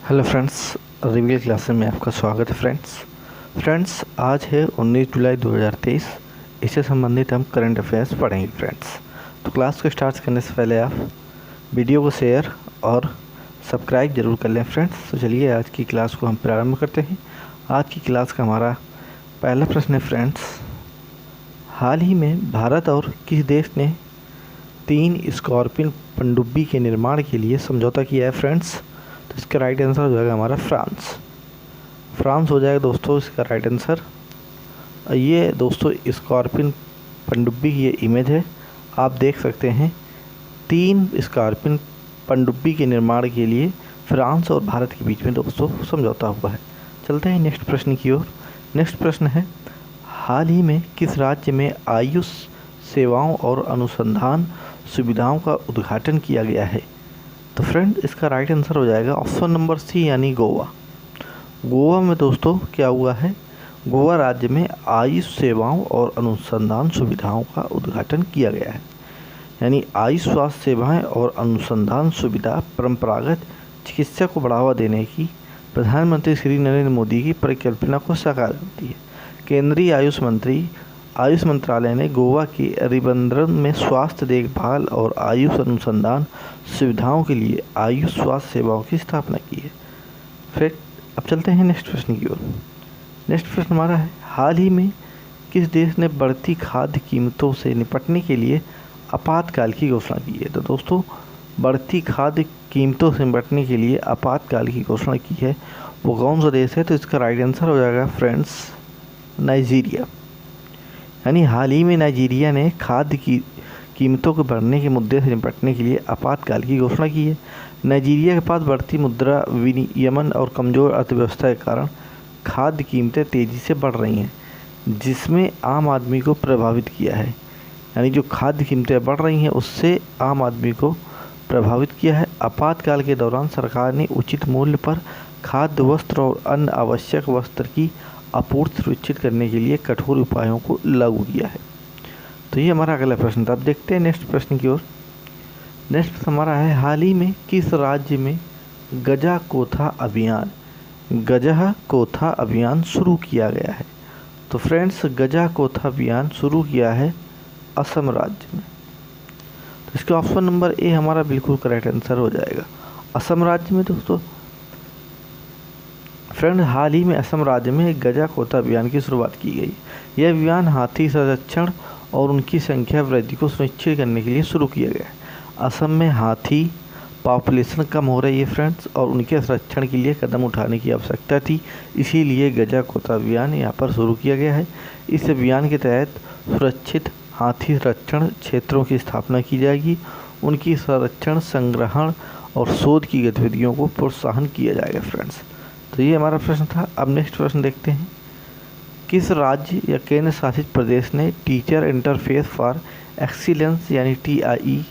Hello friends, reveal classes में आपका स्वागत है। फ्रेंड्स आज है 19 जुलाई 2023। इससे संबंधित हम करंट अफेयर्स पढ़ेंगे फ्रेंड्स। तो क्लास को स्टार्ट करने से पहले आप वीडियो को शेयर और सब्सक्राइब जरूर कर लें फ्रेंड्स। तो चलिए आज की क्लास को हम प्रारंभ करते हैं। आज की क्लास का हमारा पहला प्रश्न है फ्रेंड्स, हाल ही में भारत और किस देश ने 3 स्कॉर्पियन पनडुब्बी के निर्माण के लिए समझौता किया है फ्रेंड्स? तो इसका राइट आंसर हो जाएगा हमारा फ्रांस हो जाएगा दोस्तों इसका राइट आंसर। ये दोस्तों स्कॉर्पियन पनडुब्बी की ये इमेज है, आप देख सकते हैं। 3 स्कॉर्पियन पनडुब्बी के निर्माण के लिए फ्रांस और भारत के बीच में दोस्तों समझौता हुआ है। चलते हैं नेक्स्ट प्रश्न की ओर। नेक्स्ट प्रश्न है, हाल ही में किस राज्य में आयुष सेवाओं और अनुसंधान सुविधाओं का उद्घाटन किया गया है? तो फ्रेंड इसका राइट आंसर हो जाएगा ऑप्शन नंबर सी यानी गोवा में दोस्तों क्या हुआ है, गोवा राज्य में आयुष सेवाओं और अनुसंधान सुविधाओं का उद्घाटन किया गया है। यानी आयुष स्वास्थ्य सेवाएं और अनुसंधान सुविधा परंपरागत चिकित्सा को बढ़ावा देने की प्रधानमंत्री श्री नरेंद्र मोदी की परिकल्पना को साकार करती है। केंद्रीय आयुष मंत्रालय ने गोवा के रिबंद्रन में स्वास्थ्य देखभाल और आयुष अनुसंधान सुविधाओं के लिए आयुष स्वास्थ्य सेवाओं की स्थापना की है। फिर अब चलते हैं नेक्स्ट प्रश्न की ओर। नेक्स्ट प्रश्न हमारा है, हाल ही में किस देश ने बढ़ती खाद्य कीमतों से निपटने के लिए आपातकाल की घोषणा की है? तो दोस्तों बढ़ती खाद्य कीमतों से निपटने के लिए आपातकाल की घोषणा की है, वो कौन सा देश है? तो इसका राइट आंसर हो जाएगा फ्रेंड्स नाइजीरिया। यानी हाल ही में नाइजीरिया ने खाद्य की कीमतों के बढ़ने के मुद्दे से निपटने के लिए आपातकाल की घोषणा की है। नाइजीरिया के पास बढ़ती मुद्रा विनियमन और कमज़ोर अर्थव्यवस्था के कारण खाद्य कीमतें तेज़ी से बढ़ रही हैं, जिसमें आम आदमी को प्रभावित किया है। यानी जो खाद्य कीमतें बढ़ रही हैं उससे आम आदमी को प्रभावित किया है। आपातकाल के दौरान सरकार ने उचित मूल्य पर खाद्य वस्त्र और अन्य आवश्यक वस्त्र की आपूर्ति सुनिश्चित करने के लिए कठोर उपायों को लागू किया है। तो ये हमारा अगला प्रश्न था। अब देखते हैं नेक्स्ट प्रश्न की ओर। नेक्स्ट प्रश्न हमारा है, हाल ही में किस राज्य में गजा कोथा अभियान शुरू किया गया है? तो फ्रेंड्स गजा कोथा अभियान शुरू किया है असम राज्य में। तो इसका ऑप्शन नंबर ए हमारा बिल्कुल करेक्ट आंसर हो जाएगा, असम राज्य में दोस्तों। फ्रेंड हाल ही में असम राज्य में गजा कोथा अभियान की शुरुआत की गई। यह अभियान हाथी संरक्षण और उनकी संख्या वृद्धि को सुनिश्चित करने के लिए शुरू किया गया है। असम में हाथी पॉपुलेशन कम हो रही है फ्रेंड्स, और उनके संरक्षण के लिए कदम उठाने की आवश्यकता थी, इसीलिए गजा कोथा अभियान यहाँ पर शुरू किया गया है। इस अभियान के तहत सुरक्षित हाथी संरक्षण क्षेत्रों की स्थापना की जाएगी, उनकी संरक्षण, संग्रहण और शोध की गतिविधियों को प्रोत्साहन किया जाएगा फ्रेंड्स। तो ये हमारा प्रश्न था। अब नेक्स्ट प्रश्न देखते हैं, किस राज्य या केंद्र शासित प्रदेश ने टीचर इंटरफेस फॉर एक्सीलेंस यानी TIE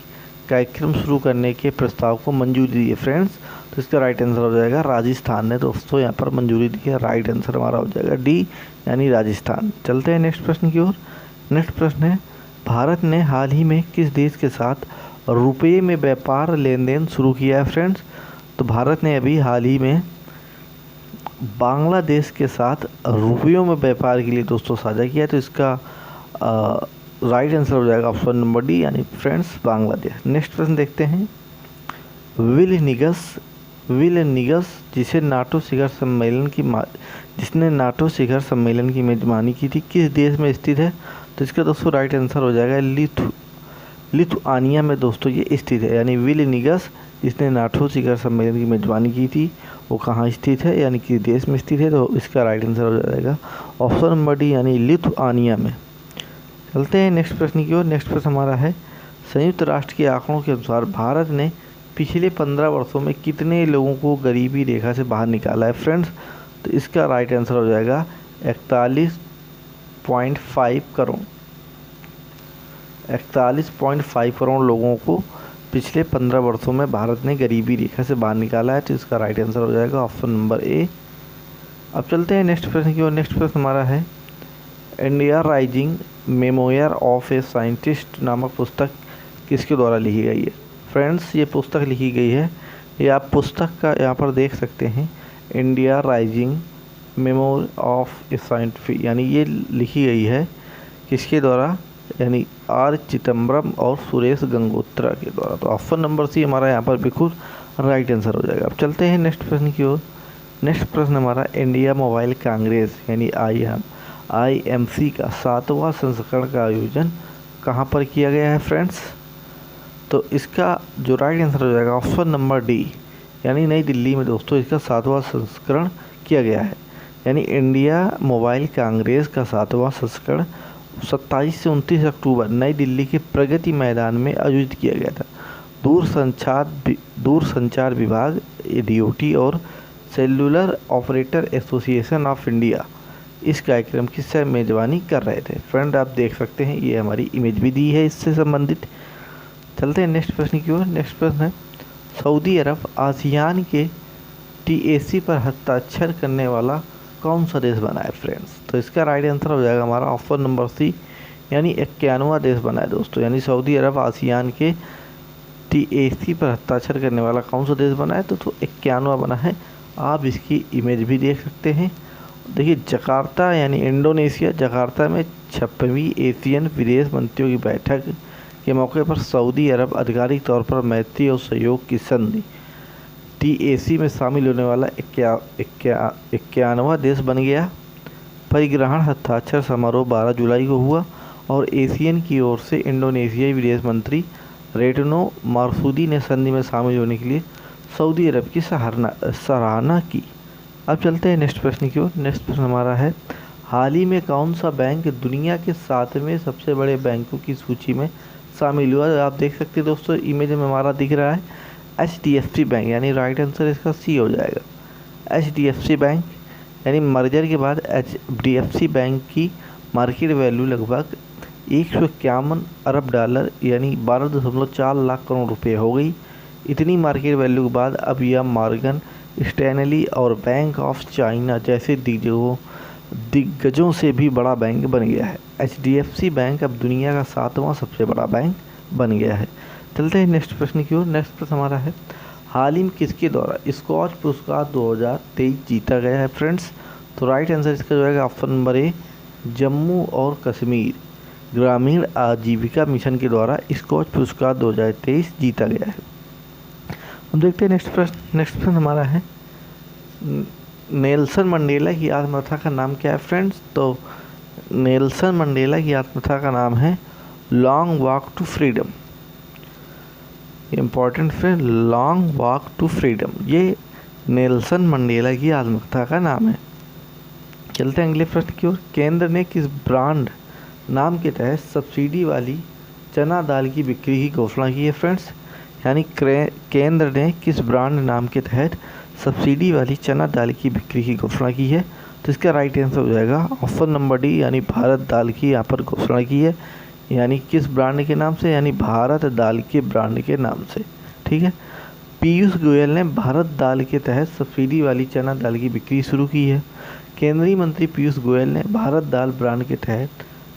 कार्यक्रम शुरू करने के प्रस्ताव को मंजूरी दी है फ्रेंड्स? तो इसका राइट आंसर हो जाएगा राजस्थान ने दोस्तों यहाँ पर मंजूरी दी है। राइट आंसर हमारा हो जाएगा डी यानी राजस्थान। चलते हैं नेक्स्ट प्रश्न की ओर। नेक्स्ट प्रश्न है, भारत ने हाल ही में किस देश के साथ रुपये में व्यापार लेन देन शुरू किया है फ्रेंड्स? तो भारत ने अभी हाल ही में बांग्लादेश के साथ रुपयों में व्यापार के लिए दोस्तों साझा किया है। तो इसका राइट आंसर हो जाएगा ऑप्शन नंबर डी यानी फ्रेंड्स बांग्लादेश। नेक्स्ट प्रश्न देखते हैं, विलनिगस जिसने नाटो शिखर सम्मेलन की मेजबानी की थी, किस देश में स्थित है? तो इसका दोस्तों राइट आंसर हो जाएगा लिथुआनिया में दोस्तों ये स्थित है। यानी विलनिगस जिसने नाटो शिखर सम्मेलन की मेजबानी की थी वो कहाँ स्थित है, यानी कि देश में स्थित है? तो इसका राइट आंसर हो जाएगा ऑप्शन नंबर डी यानी लिथुआनिया में। चलते हैं नेक्स्ट प्रश्न की ओर। नेक्स्ट प्रश्न हमारा है, संयुक्त राष्ट्र के आंकड़ों के अनुसार भारत ने पिछले 15 वर्षों में कितने लोगों को गरीबी रेखा से बाहर निकाला है फ्रेंड्स? तो इसका राइट आंसर हो जाएगा 41.5 करोड़। 41.5 करोड़ लोगों को पिछले 15 वर्षों में भारत ने गरीबी रेखा से बाहर निकाला है। तो इसका राइट आंसर हो जाएगा ऑप्शन नंबर ए। अब चलते हैं नेक्स्ट प्रश्न की ओर। नेक्स्ट प्रश्न हमारा है, India rising memoir of a scientist नामक पुस्तक किसके द्वारा लिखी गई है? फ्रेंड्स ये पुस्तक लिखी गई है ये आप पुस्तक का यहाँ पर देख सकते हैं, India rising memory of A scientific, यानी ये लिखी गई है किसके द्वारा, यानी आर चिदम्बरम और सुरेश गंगोत्रा के द्वारा। तो ऑप्शन नंबर सी हमारा यहाँ पर बिल्कुल राइट आंसर हो जाएगा। अब चलते हैं नेक्स्ट प्रश्न की ओर। नेक्स्ट प्रश्न हमारा, इंडिया मोबाइल कांग्रेस यानी IMC का 7वां संस्करण का आयोजन कहाँ पर किया गया है फ्रेंड्स? तो इसका जो राइट आंसर हो जाएगा ऑप्शन नंबर डी, यानी नई दिल्ली में दोस्तों इसका 7वां संस्करण किया गया है। यानी इंडिया मोबाइल कांग्रेस का 7वां संस्करण 27 से 29 अक्टूबर नई दिल्ली के प्रगति मैदान में आयोजित किया गया था। दूरसंचार विभाग DOT और cellular operator association of India इस कार्यक्रम की सह मेजबानी कर रहे थे। फ्रेंड आप देख सकते हैं, ये हमारी इमेज भी दी है इससे संबंधित। चलते हैं नेक्स्ट प्रश्न की ओर। नेक्स्ट प्रश्न है, सऊदी अरब आसियान के TAC पर हस्ताक्षर करने वाला कौन सा देश बना है फ्रेंड्स? तो इसका राइट आंसर हो जाएगा हमारा ऑप्शन नंबर सी, यानी 51वां देश बना है दोस्तों। यानी सऊदी अरब आसियान के TAC पर हस्ताक्षर करने वाला कौन सा देश बना है? तो 51वां बना है। आप इसकी इमेज भी देख सकते हैं। देखिए जकार्ता यानी इंडोनेशिया, जकार्ता में 56वीं एशियन विदेश मंत्रियों की बैठक के मौके पर सऊदी अरब आधिकारिक तौर पर मैत्री और सहयोग की संधि TAC में शामिल होने वाला 51वां देश बन गया। परिग्रहण हस्ताक्षर समारोह 12 जुलाई को हुआ और एशियन की ओर से इंडोनेशियाई विदेश मंत्री रेटनो मारसूदी ने संधि में शामिल होने के लिए सऊदी अरब की सराहना की। अब चलते हैं नेक्स्ट प्रश्न की ओर। नेक्स्ट प्रश्न हमारा है, हाल ही में कौन सा बैंक दुनिया के 7वें सबसे बड़े बैंकों की सूची में शामिल हुआ? आप देख सकते हैं दोस्तों, इमेज में हमारा दिख रहा है HDFC बैंक, यानी राइट आंसर इसका सी हो जाएगा। HDFC बैंक यानी मर्जर के बाद HDFC बैंक की मार्केट वैल्यू लगभग 151 अरब डॉलर यानी 12.4 लाख करोड़ रुपए हो गई। इतनी मार्केट वैल्यू के बाद अब यह मॉर्गन स्टैनली और बैंक ऑफ चाइना जैसे दिग्गजों से भी बड़ा बैंक बन गया है। HDFC बैंक अब दुनिया का 7वां सबसे बड़ा बैंक बन गया है। चलते हैं नेक्स्ट प्रश्न की ओर। नेक्स्ट प्रश्न हमारा है, हाल ही में किसके द्वारा स्कॉच पुरस्कार 2023 जीता गया है फ्रेंड्स? तो राइट आंसर इसका जो है ऑप्शन नंबर ए, जम्मू और कश्मीर ग्रामीण आजीविका मिशन के द्वारा स्कॉच पुरस्कार 2023 जीता गया है। हम देखते हैं नेक्स्ट प्रश्न। नेक्स्ट प्रश्न हमारा है, नेल्सन मंडेला की आत्मकथा का नाम क्या है फ्रेंड्स? तो नेल्सन मंडेला की आत्मकथा का नाम है long walk to freedom. Important friend, long walk to freedom, ये नेल्सन मंडेला की आत्मकथा का नाम है। चलते हैं अगले प्रश्न की ओर। केंद्र ने किस ब्रांड नाम के तहत सब्सिडी वाली चना दाल की बिक्री की घोषणा की है फ्रेंड्स? यानी केंद्र ने किस ब्रांड नाम के तहत सब्सिडी वाली चना दाल की बिक्री की घोषणा की है? तो इसका राइट आंसर हो जाएगा ऑप्शन नंबर डी, यानी भारत दाल की यहाँ पर घोषणा की है। यानी किस ब्रांड के नाम से? यानी भारत दाल के ब्रांड के नाम से। ठीक है। पीयूष गोयल ने भारत दाल के तहत सब्सिडी वाली चना दाल की बिक्री शुरू की है। केंद्रीय मंत्री पीयूष गोयल ने भारत दाल ब्रांड के तहत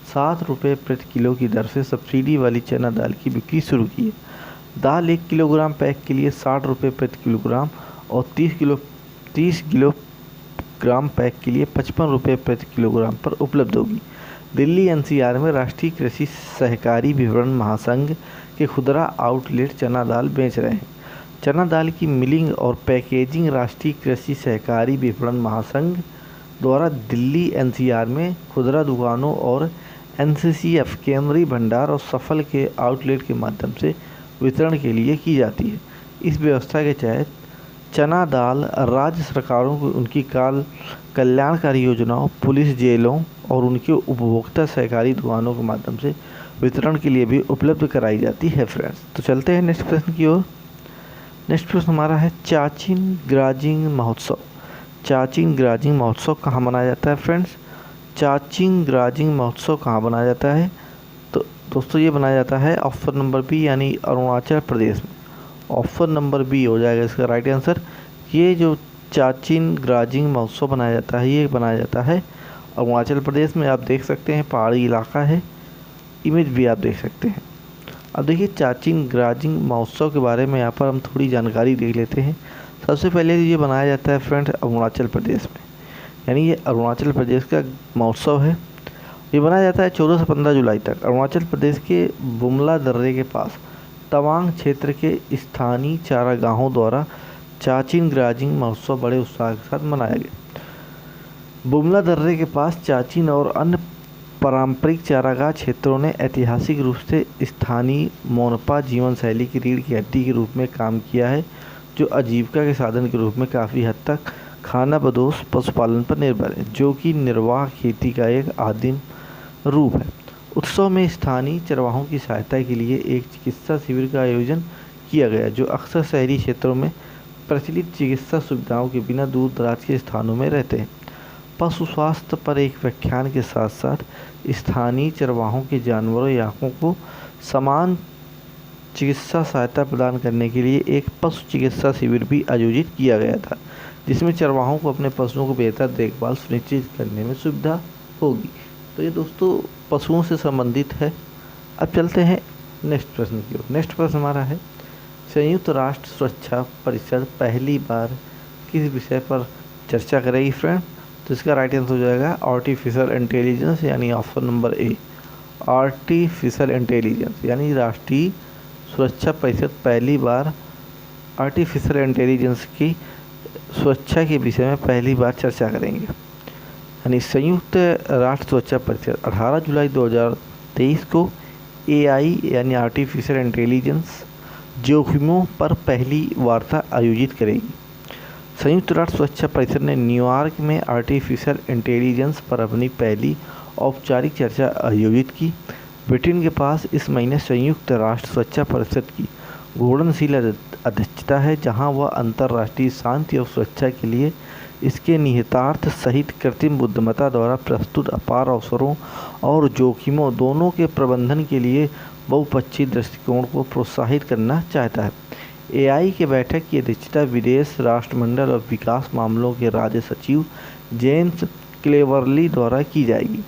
7 रुपये प्रति किलो की दर से सब्सिडी वाली चना दाल की बिक्री शुरू की है। दाल 1 किलोग्राम पैक के लिए 60 रुपये प्रति किलोग्राम और 30 किलोग्राम पैक के लिए 55 रुपये प्रति किलोग्राम पर उपलब्ध होगी। दिल्ली NCR में राष्ट्रीय कृषि सहकारी विपणन महासंघ के खुदरा आउटलेट चना दाल बेच रहे हैं। चना दाल की मिलिंग और पैकेजिंग राष्ट्रीय कृषि सहकारी विपणन महासंघ द्वारा दिल्ली NCR में खुदरा दुकानों और NCCF केंद्रीय भंडार और सफल के आउटलेट के माध्यम से वितरण के लिए की जाती है। इस व्यवस्था के तहत चना दाल राज्य सरकारों को उनकी कल्याणकारी योजनाओं, पुलिस जेलों और उनके उपभोक्ता सहकारी दुकानों के माध्यम से वितरण के लिए भी उपलब्ध कराई जाती है फ्रेंड्स। तो चलते हैं नेक्स्ट प्रश्न की ओर। नेक्स्ट प्रश्न हमारा है, चाचिन ग्राजिंग महोत्सव। चाचिन ग्राजिंग महोत्सव कहाँ मनाया जाता है फ्रेंड्स? चाचिन ग्राजिंग महोत्सव कहाँ मनाया जाता है? तो दोस्तों ये बनाया जाता है ऑप्शन नंबर बी, यानी अरुणाचल प्रदेश में। ऑप्शन नंबर बी हो जाएगा इसका राइट आंसर। ये जो चाचिन ग्राजिंग महोत्सव बनाया जाता है, ये बनाया जाता है अरुणाचल प्रदेश में। आप देख सकते हैं पहाड़ी इलाका है, इमेज भी आप देख सकते हैं। अब देखिए चाचिन ग्राजिंग महोत्सव के बारे में यहाँ पर हम थोड़ी जानकारी देख लेते हैं। सबसे पहले ये बनाया जाता है फ्रेंड अरुणाचल प्रदेश में, यानी ये अरुणाचल प्रदेश का महोत्सव है। ये बनाया जाता है 14 से 15 जुलाई तक अरुणाचल प्रदेश के बुमला दर्रे के पास तवांग क्षेत्र के स्थानीय चारागाहों द्वारा चाचिन ग्राजिंग महोत्सव बड़े उत्साह के साथ मनाया गया। बुमला दर्रे के पास चाचिन और अन्य पारंपरिक चारागाह क्षेत्रों ने ऐतिहासिक रूप से स्थानीय मोनपा जीवन शैली की रीढ़ की हड्डी के रूप में काम किया है, जो आजीविका के साधन के रूप में काफ़ी हद तक खानाबदोश पशुपालन पर निर्भर है, जो कि निर्वाह खेती का एक आदिम रूप है। उत्सव में स्थानीय चरवाहों की सहायता के लिए एक चिकित्सा शिविर का आयोजन किया गया, जो अक्सर शहरी क्षेत्रों में प्रचलित चिकित्सा सुविधाओं के बिना दूर दराज के स्थानों में रहते हैं। पशु स्वास्थ्य पर एक व्याख्यान के साथ साथ स्थानीय चरवाहों के जानवरों या आँखों को समान चिकित्सा सहायता प्रदान करने के लिए एक पशु चिकित्सा शिविर भी आयोजित किया गया था, जिसमें चरवाहों को अपने पशुओं को बेहतर देखभाल सुनिश्चित करने में सुविधा होगी। तो ये दोस्तों पशुओं से संबंधित है। अब चलते हैं नेक्स्ट प्रश्न की ओर। नेक्स्ट प्रश्न हमारा है, संयुक्त राष्ट्र सुरक्षा परिषद पहली बार किस विषय पर चर्चा करेगी फ्रेंड? तो इसका राइट आंसर हो जाएगा आर्टिफिशियल इंटेलिजेंस, यानी option number A artificial intelligence, यानी राष्ट्रीय सुरक्षा परिषद पहली बार आर्टिफिशियल इंटेलिजेंस की सुरक्षा के विषय में पहली बार चर्चा करेंगे। यानी संयुक्त राष्ट्र सुरक्षा परिषद 18 जुलाई 2023 को AI यानी आर्टिफिशियल इंटेलिजेंस जोखिमों पर पहली वार्ता आयोजित करेगी। संयुक्त राष्ट्र सुरक्षा परिषद ने न्यूयॉर्क में आर्टिफिशियल इंटेलिजेंस पर अपनी पहली औपचारिक चर्चा आयोजित की। ब्रिटेन के पास इस महीने संयुक्त राष्ट्र सुरक्षा परिषद की घूर्णनशील अध्यक्षता है, जहां वह अंतर्राष्ट्रीय शांति और सुरक्षा के लिए इसके निहितार्थ सहित कृत्रिम बुद्धिमत्ता द्वारा प्रस्तुत अपार अवसरों और जोखिमों दोनों के प्रबंधन के लिए बहुपक्षीय दृष्टिकोण को प्रोत्साहित करना चाहता है। AI के बैठक की अध्यक्षता विदेश राष्ट्रमंडल और विकास मामलों के राज्य सचिव जेम्स क्लेवरली द्वारा की जाएगी।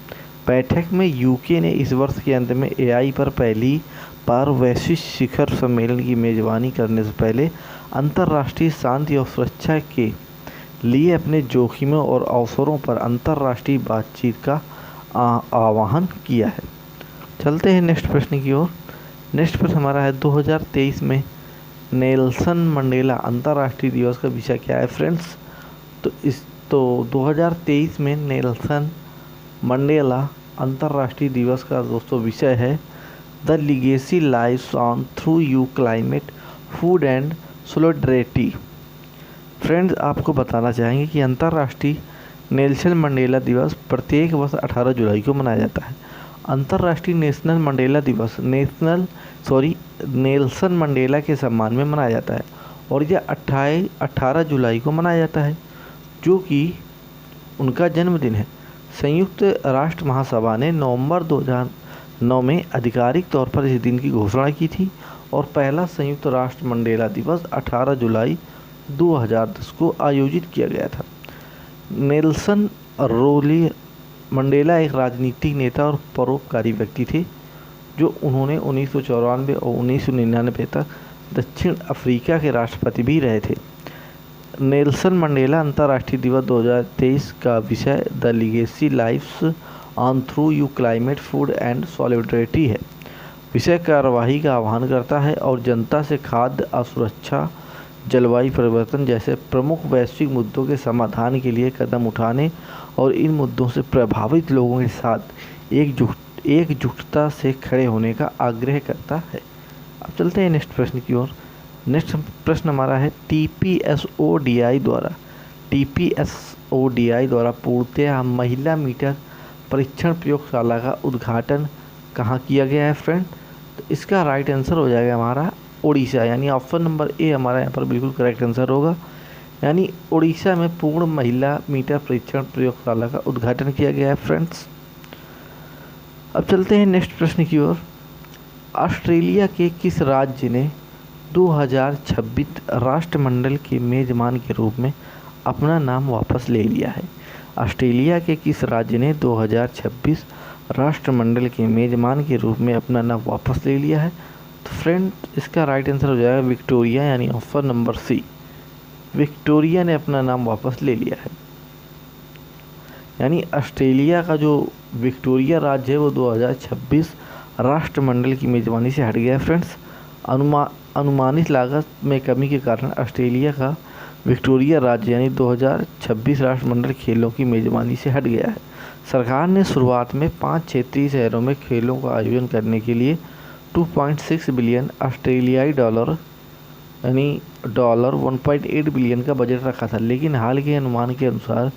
बैठक में UK ने इस वर्ष के अंत में AI पर पहली बार वैश्विक शिखर सम्मेलन की मेज़बानी करने से पहले अंतर्राष्ट्रीय शांति और सुरक्षा के लिए अपने जोखिमों और अवसरों पर अंतर्राष्ट्रीय बातचीत का आह्वान किया है। चलते हैं नेक्स्ट प्रश्न की ओर। नेक्स्ट प्रश्न हमारा है, 2023 में नेल्सन मंडेला अंतर्राष्ट्रीय दिवस का विषय क्या है फ्रेंड्स? तो 2023 में नेल्सन मंडेला अंतर्राष्ट्रीय दिवस का दोस्तों विषय है the legacy lives on through you climate food and solidarity. Friends आपको बताना चाहेंगे कि अंतर्राष्ट्रीय नेल्सन मंडेला दिवस प्रत्येक वर्ष 18 जुलाई को मनाया जाता है। अंतर्राष्ट्रीय नेशनल मंडेला दिवस नेल्सन मंडेला के सम्मान में मनाया जाता है और यह 18 जुलाई को मनाया जाता है, जो कि उनका जन्मदिन है। संयुक्त राष्ट्र महासभा ने नवंबर 2009 में आधिकारिक तौर पर इस दिन की घोषणा की थी और पहला संयुक्त राष्ट्र मंडेला दिवस 18 जुलाई 2010 को आयोजित किया गया था। नेल्सन रोली मंडेला एक राजनीतिक नेता और परोपकारी व्यक्ति थे, जो उन्होंने 1994 और 1999 तक दक्षिण अफ्रीका के राष्ट्रपति भी रहे थे। नेल्सन मंडेला अंतर्राष्ट्रीय दिवस 2023 का विषय the legacy lives on through you climate food and solidarity है। विषय कार्यवाही का आह्वान करता है और जनता से खाद्य असुरक्षा, जलवायु परिवर्तन जैसे प्रमुख वैश्विक मुद्दों के समाधान के लिए कदम उठाने और इन मुद्दों से प्रभावित लोगों के साथ एकजुटता से खड़े होने का आग्रह करता है। अब चलते हैं नेक्स्ट प्रश्न की ओर। नेक्स्ट प्रश्न हमारा है, TPSODI द्वारा पूर्णतः महिला मीटर परीक्षण प्रयोगशाला का उद्घाटन कहाँ किया गया है फ्रेंड? तो इसका राइट आंसर हो जाएगा हमारा उड़ीसा, यानी ऑप्शन नंबर ए हमारा यहाँ पर बिल्कुल करेक्ट आंसर होगा। यानी उड़ीसा में पूर्ण महिला मीटर परीक्षण प्रयोगशाला का उद्घाटन किया गया है फ्रेंड्स। अब चलते हैं नेक्स्ट प्रश्न की ओर। ऑस्ट्रेलिया के किस राज्य ने 2026 राष्ट्रमंडल के मेजबान के रूप में अपना नाम वापस ले लिया है? ऑस्ट्रेलिया के किस राज्य ने 2026 राष्ट्रमंडल के मेजबान के रूप में अपना नाम वापस ले लिया है? तो फ्रेंड इसका राइट आंसर हो जाएगा विक्टोरिया, यानी ऑप्शन नंबर सी। विक्टोरिया ने अपना नाम वापस ले लिया है। यानी ऑस्ट्रेलिया का जो विक्टोरिया राज्य है वो 2026 राष्ट्रमंडल की मेज़बानी से हट गया है फ्रेंड्स। अनुमानित लागत में कमी के कारण ऑस्ट्रेलिया का विक्टोरिया राज्य यानी 2026 राष्ट्रमंडल खेलों की मेज़बानी से हट गया है। सरकार ने शुरुआत में 5 क्षेत्रीय शहरों में खेलों का आयोजन करने के लिए 2.6 बिलियन ऑस्ट्रेलियाई डॉलर यानी डॉलर 1.8 बिलियन का बजट रखा था, लेकिन हाल के अनुमान के अनुसार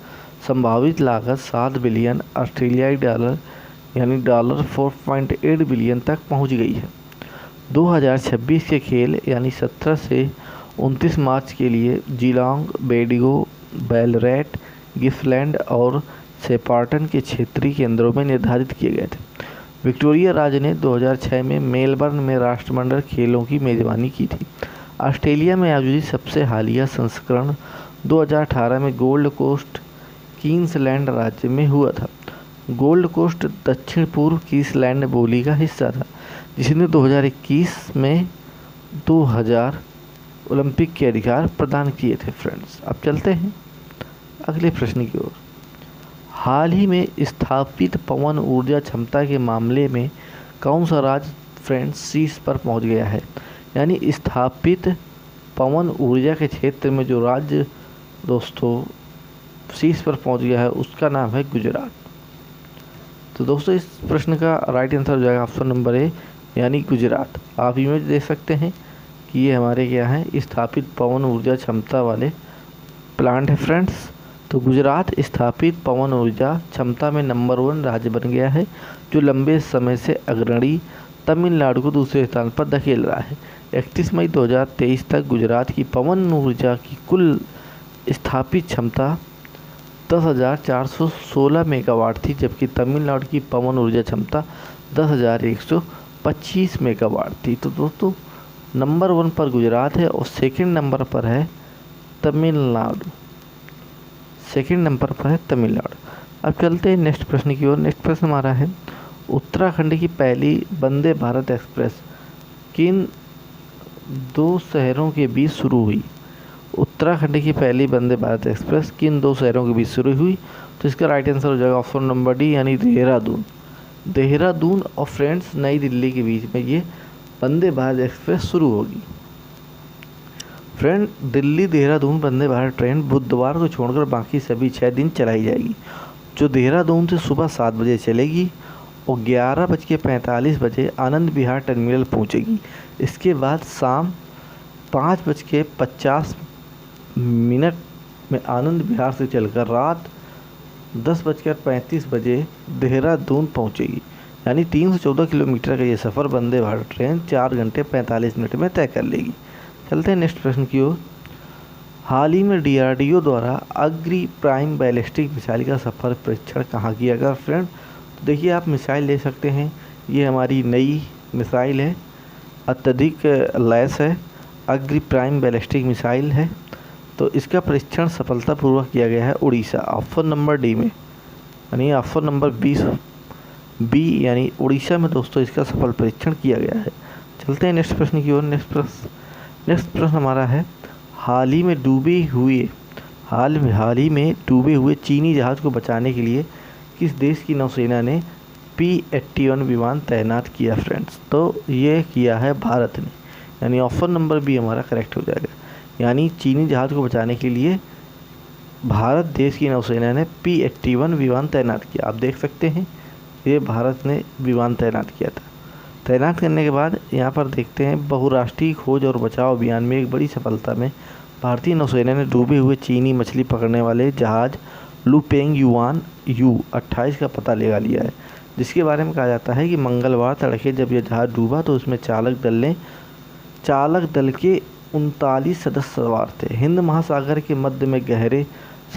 संभावित लागत 7 बिलियन ऑस्ट्रेलियाई डॉलर यानी डॉलर 4.8 बिलियन तक पहुंच गई है। 2026 के खेल यानी 17 से 29 मार्च के लिए जिलोंग, बेडिगो, बैलरेट, गिप्सलैंड और शेपार्टन के क्षेत्रीय केंद्रों में निर्धारित किए गए थे। विक्टोरिया राज्य ने 2006 में मेलबर्न में राष्ट्रमंडल खेलों की मेज़बानी की थी। ऑस्ट्रेलिया में आयोजित सबसे हालिया संस्करण 2018 में गोल्ड कोस्ट क्वींसलैंड राज्य में हुआ था। गोल्ड कोस्ट दक्षिण पूर्व क्वींसलैंड बोली का हिस्सा था, जिसने 2021 में 2000 ओलंपिक के अधिकार प्रदान किए थे फ्रेंड्स। अब चलते हैं अगले प्रश्न की ओर। हाल ही में स्थापित पवन ऊर्जा क्षमता के मामले में कौन सा राज्य फ्रेंड्स शीर्ष पर पहुंच गया है? यानी स्थापित पवन ऊर्जा के क्षेत्र में जो राज्य दोस्तों शीर्ष पर पहुंच गया है उसका नाम है गुजरात। तो दोस्तों इस प्रश्न का राइट आंसर हो जाएगा ऑप्शन नंबर ए यानी गुजरात। आप इमेज देख सकते हैं कि ये हमारे क्या है स्थापित पवन ऊर्जा क्षमता वाले प्लांट है फ्रेंड्स। तो गुजरात स्थापित पवन ऊर्जा क्षमता में नंबर 1 राज्य बन गया है, जो लंबे समय से अग्रणी तमिलनाडु को दूसरे स्थान पर धकेल रहा है। 31 मई 2023 तक गुजरात की पवन ऊर्जा की कुल स्थापित क्षमता 10,416 मेगावाट थी, जबकि तमिलनाडु की पवन ऊर्जा क्षमता 10,125 मेगावाट थी। तो दोस्तों नंबर 1 पर गुजरात है और सेकंड नंबर पर है तमिलनाडु। अब चलते हैं नेक्स्ट प्रश्न की ओर। नेक्स्ट प्रश्न हमारा है उत्तराखंड की पहली वंदे भारत एक्सप्रेस किन 2 शहरों के बीच शुरू हुई? उत्तराखंड की पहली वंदे भारत एक्सप्रेस किन 2 शहरों के बीच शुरू हुई? तो इसका राइट आंसर हो जाएगा ऑप्शन नंबर डी यानी देहरादून और फ्रेंड्स नई दिल्ली के बीच में ये वंदे भारत एक्सप्रेस शुरू होगी। फ्रेंड दिल्ली देहरादून वंदे भारत ट्रेन बुधवार को छोड़कर बाकी सभी 6 दिन चलाई जाएगी, जो देहरादून से सुबह 7 बजे चलेगी और 11:45 बजे आनंद विहार टर्मिनल पहुंचेगी। इसके बाद शाम 5:50 में आनंद विहार से चलकर रात 10:35 बजे देहरादून पहुंचेगी। यानी 314 किलोमीटर का ये सफ़र वंदे भारत ट्रेन 4 घंटे 45 मिनट में तय कर लेगी। चलते हैं नेक्स्ट प्रश्न की ओर। हाल ही में DRDO द्वारा अग्नि प्राइम बैलिस्टिक मिसाइल का सफल परीक्षण कहाँ किया गया फ्रेंड? तो देखिए आप मिसाइल ले सकते हैं, ये हमारी नई मिसाइल है, अत्यधिक लैस है, अग्नि प्राइम बैलिस्टिक मिसाइल है। तो इसका परीक्षण सफलतापूर्वक किया गया है उड़ीसा, ऑप्शन नंबर डी में, यानी ऑप्शन नंबर 20 बी यानी उड़ीसा में दोस्तों इसका सफल परीक्षण किया गया है। चलते हैं नेक्स्ट प्रश्न की ओर। नेक्स्ट प्रश्न हमारा है हाल ही में डूबे हुए चीनी जहाज़ को बचाने के लिए किस देश की नौसेना ने P-81 विमान तैनात किया फ्रेंड्स? तो ये किया है भारत ने, यानी ऑप्शन नंबर बी हमारा करेक्ट हो जाएगा। यानी चीनी जहाज़ को बचाने के लिए भारत देश की नौसेना ने P-81 विमान तैनात किया। आप देख सकते हैं ये भारत ने विमान तैनात किया था। तैनात करने के बाद यहाँ पर देखते हैं बहुराष्ट्रीय खोज और बचाव अभियान में एक बड़ी सफलता में भारतीय नौसेना ने डूबे हुए चीनी मछली पकड़ने वाले जहाज़ लुपेंग युआन U-28 का पता लगा लिया है, जिसके बारे में कहा जाता है कि मंगलवार तड़के जब यह जहाज़ डूबा तो उसमें चालक दल के 39 सदस्य सवार थे। हिंद महासागर के मध्य में गहरे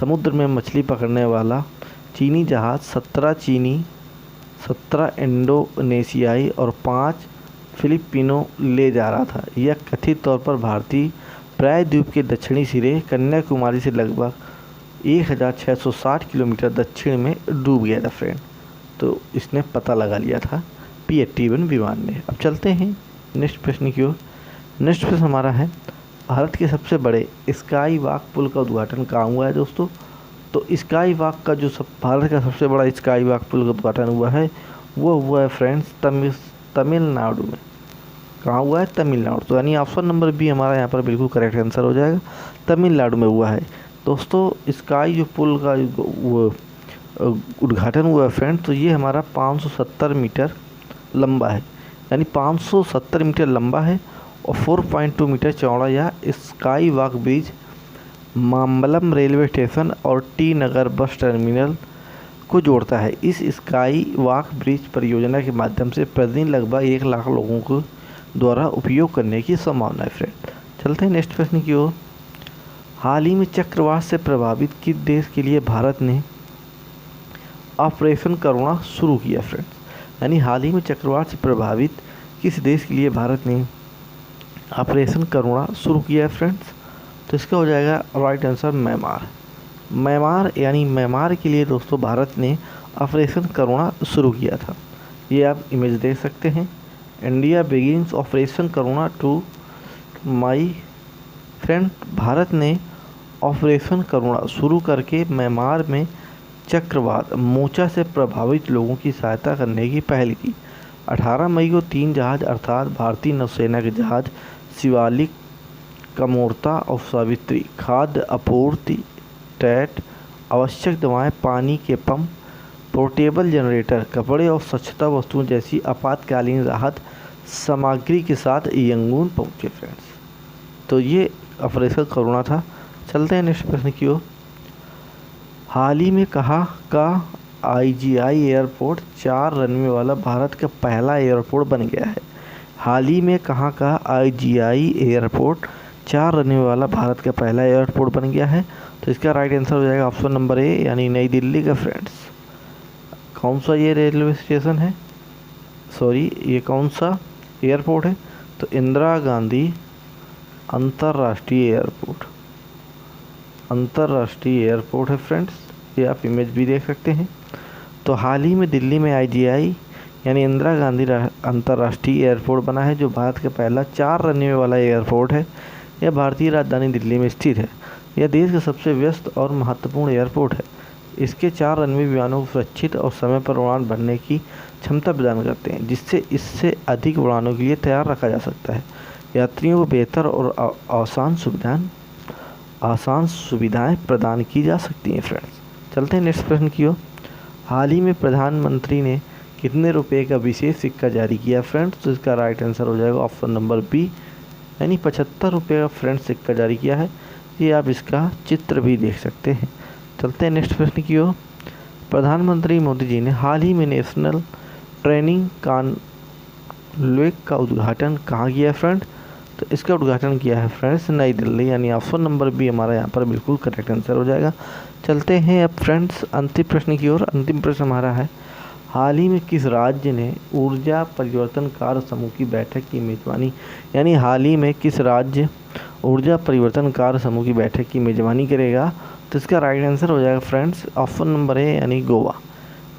समुद्र में मछली पकड़ने वाला चीनी जहाज़ 17 इंडोनेशियाई और 5 फिलिपिनो ले जा रहा था। यह कथित तौर पर भारतीय प्रायद्वीप के दक्षिणी सिरे कन्याकुमारी से लगभग 1660 किलोमीटर दक्षिण में डूब गया था फ्रेंड। तो इसने पता लगा लिया था P-81 विमान ने। अब चलते हैं नेक्स्ट प्रश्न की ओर। नेक्स्ट प्रश्न हमारा है, भारत के सबसे बड़े स्काई वॉक पुल का उद्घाटन कहाँ हुआ है दोस्तों? तो स्काई वॉक का जो भारत का सबसे बड़ा स्काई वॉक पुल का उद्घाटन हुआ है वो हुआ है फ्रेंड्स तमिलनाडु में। कहाँ हुआ है? तमिलनाडु। तो यानी ऑप्शन नंबर बी हमारा यहाँ पर बिल्कुल करेक्ट आंसर हो जाएगा, तमिलनाडु में हुआ है। दोस्तों स्काई जो पुल का वो उद्घाटन हुआ है फ्रेंड्स, तो ये हमारा 570 मीटर लंबा है, यानी 570 मीटर लंबा है और 4.2 मीटर चौड़ा। यह sky walk bridge Mambalam railway station और टी नगर बस टर्मिनल को जोड़ता है। इस स्काई वॉक ब्रिज परियोजना के माध्यम से प्रतिदिन लगभग 1 लाख लोगों को द्वारा उपयोग करने की संभावना है फ्रेंड। चलते हैं नेक्स्ट प्रश्न की ओर। हाल ही में चक्रवात से प्रभावित किस देश के लिए भारत ने ऑपरेशन करुणा शुरू किया फ्रेंड्स? यानी हाल ही में चक्रवात से प्रभावित किस देश के लिए भारत ने ऑपरेशन करुणा शुरू किया है फ्रेंड्स? तो इसका हो जाएगा राइट आंसर म्यांमार। म्यांमार यानी म्यांमार के लिए दोस्तों भारत ने ऑपरेशन करुणा शुरू किया था। ये आप इमेज देख सकते हैं। India begins operation Karuna to my friend. भारत ने ऑपरेशन करुणा शुरू करके म्यांमार में चक्रवात मोचा से प्रभावित लोगों की सहायता करने की पहल की। 18 मई को 3 जहाज अर्थात भारतीय नौसेना के जहाज शिवालिक, कमोरता और सावित्री खाद्य आपूर्ति, टैट, आवश्यक दवाएं, पानी के पंप, पोर्टेबल जनरेटर, कपड़े और स्वच्छता वस्तुओं जैसी आपातकालीन राहत सामग्री के साथ यंगून पहुंचे फ्रेंड्स। तो ये ऑपरेशन करुणा था। चलते हैं नेक्स्ट प्रश्न की ओर। हाल ही में कहाँ का IGI एयरपोर्ट 4 रनवे वाला भारत का पहला एयरपोर्ट बन गया है? हाल ही में कहाँ का IGI एयरपोर्ट 4 रनवे वाला भारत का पहला एयरपोर्ट बन गया है? तो इसका राइट आंसर हो जाएगा ऑप्शन नंबर ए, यानी नई दिल्ली का फ्रेंड्स। कौन सा ये रेलवे स्टेशन है, सॉरी ये कौन सा एयरपोर्ट है? तो इंदिरा गांधी अंतर्राष्ट्रीय एयरपोर्ट है फ्रेंड्स। ये आप इमेज भी देख सकते हैं। तो हाल ही में दिल्ली में IGI यानी इंदिरा गांधी अंतर्राष्ट्रीय एयरपोर्ट बना है, जो भारत का पहला 4 रनवे वाला एयरपोर्ट है। यह भारतीय राजधानी दिल्ली में स्थित है। यह देश का सबसे व्यस्त और महत्वपूर्ण एयरपोर्ट है। इसके 4 रनवे विमानों को सुरक्षित और समय पर उड़ान भरने की क्षमता प्रदान करते हैं, जिससे इससे अधिक उड़ानों के लिए तैयार रखा जा सकता है। यात्रियों को बेहतर और आसान सुविधाएं प्रदान की जा सकती हैं फ्रेंड्स। चलते हैं नेक्स्ट प्रश्न की ओर। हाल ही में प्रधानमंत्री ने कितने रुपए का विशेष सिक्का जारी किया फ्रेंड्स? तो इसका राइट आंसर हो जाएगा ऑप्शन नंबर बी, यानी 75 रुपये का फ्रेंड्स सिक्का जारी किया है। ये आप इसका चित्र भी देख सकते हैं। चलते हैं नेक्स्ट प्रश्न की ओर। प्रधानमंत्री मोदी जी ने हाल ही में नेशनल ट्रेनिंग कॉन्क्लेव का उद्घाटन कहाँ किया फ्रेंड? तो इसका उद्घाटन किया है फ्रेंड्स नई दिल्ली, यानी ऑप्शन नंबर बी हमारा यहाँ पर बिल्कुल करेक्ट आंसर हो जाएगा। चलते हैं अब फ्रेंड्स अंतिम प्रश्न की ओर। अंतिम प्रश्न हमारा है, हाल ही में किस राज्य ने ऊर्जा परिवर्तन कार्य समूह की बैठक की मेजबानी, यानी हाल ही में किस राज्य ऊर्जा परिवर्तन कार्य समूह की बैठक की मेजबानी करेगा? तो इसका राइट आंसर हो जाएगा फ्रेंड्स ऑप्शन नंबर ए, यानी गोवा।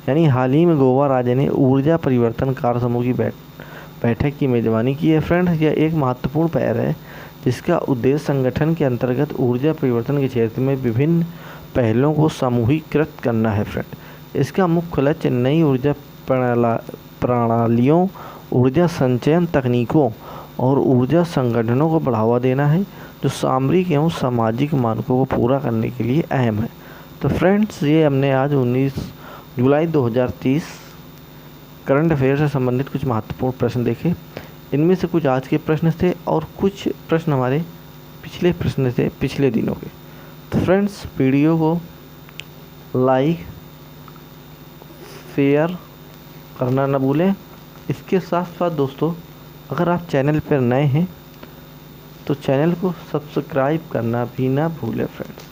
यानी हाल ही में गोवा राज्य ने ऊर्जा परिवर्तन कार्य समूह की बैठक की मेजबानी की है फ्रेंड्स। यह एक महत्वपूर्ण पहल है जिसका उद्देश्य संगठन के अंतर्गत ऊर्जा परिवर्तन के क्षेत्र में विभिन्न पहलों को समूहीकृत करना है फ्रेंड। इसका मुख्य लक्ष्य नई ऊर्जा प्रणालियों, ऊर्जा संचयन तकनीकों और ऊर्जा संगठनों को बढ़ावा देना है, जो सामरिक एवं सामाजिक मानकों को पूरा करने के लिए अहम है। तो फ्रेंड्स ये हमने आज 19 जुलाई 2030 करंट अफेयर से संबंधित कुछ महत्वपूर्ण प्रश्न देखे। इनमें से कुछ आज के प्रश्न थे और कुछ प्रश्न हमारे पिछले प्रश्न थे पिछले दिनों के। तो फ्रेंड्स वीडियो को लाइक शेयर करना ना भूलें। इसके साथ साथ दोस्तों अगर आप चैनल पर नए हैं तो चैनल को सब्सक्राइब करना भी ना भूलें फ्रेंड्स।